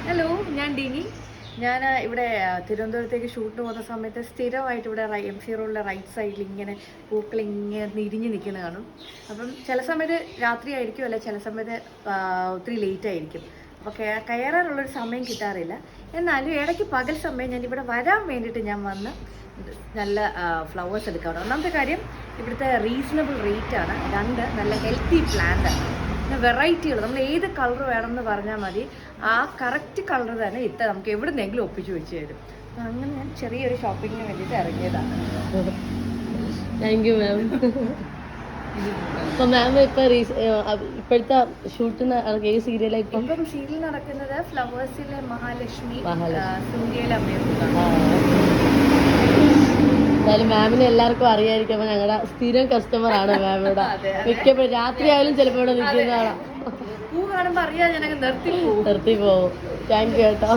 Hello, ഞാൻ ഡിനി. ഞാൻ ഇവിടെ തിരുവനന്തപുരത്തേക്ക് ഷൂട്ടിന് പോകുന്ന സമയത്ത് സ്ഥിരമായിട്ട് ഇവിടെ MC റോഡിലെ റൈറ്റ് സൈഡിൽ ഇങ്ങനെ പൂക്കൾ ഇങ്ങനെ ഇരിഞ്ഞ് നിൽക്കുന്ന കാണും. അപ്പം ചില സമയത്ത് രാത്രി ആയിരിക്കും, അല്ലെ ചില സമയത്ത് ഒത്തിരി ലേറ്റ് ആയിരിക്കും. അപ്പോൾ കയറാനുള്ളൊരു സമയം കിട്ടാറില്ല. എന്നാലും ഇടയ്ക്ക് പകൽ സമയം ഞാൻ ഇവിടെ വരാൻ വേണ്ടിയിട്ട് ഞാൻ വന്ന് നല്ല ഫ്ലവേഴ്സ് എടുക്കാറുണ്ട്. ഒന്നാമത്തെ കാര്യം, ഇവിടുത്തെ റീസണബിൾ റേറ്റാണ്. രണ്ട്, നല്ല ഹെൽത്തി പ്ലാന്റാണ്. പിന്നെ വെറൈറ്റികൾ, നമ്മൾ ഏത് കളർ വേണമെന്ന് പറഞ്ഞാൽ മതി, ആ കറക്റ്റ് കളർ തന്നെ നമുക്ക് എവിടെ നിന്നെങ്കിലും ഒപ്പിച്ച് വെച്ച് തരും. അപ്പം അങ്ങനെ ഞാൻ ചെറിയൊരു ഷോപ്പിങ്ങിന് വേണ്ടിയിട്ട് ഇറങ്ങിയതാണ്. Thank you ma'am. അപ്പോൾ മാം ഇപ്പോഴത്തെ ഷൂട്ടിന് ഏത് സീരിയലാണ് ഇപ്പം സീരിയൽ നടക്കുന്നത് ഫ്ലവേഴ്സിലെ മഹാലക്ഷ്മി സൂര്യയിലെ അമ്മയാണ്. എന്തായാലും മാമിനെ എല്ലാവർക്കും അറിയായിരിക്കും. അപ്പൊ ഞങ്ങളുടെ സ്ഥിരം കസ്റ്റമർ ആണ് മാം ഇവിടെ. മിക്കപ്പോഴും രാത്രി ആയാലും ചിലപ്പോൾ ഇവിടെ നിൽക്കുന്നതാണ്. പൂ കാണുമ്പോൾ അറിയാം, ഞാനങ്ങ് നിർത്തി പോകും. താങ്ക് യു കേട്ടോ.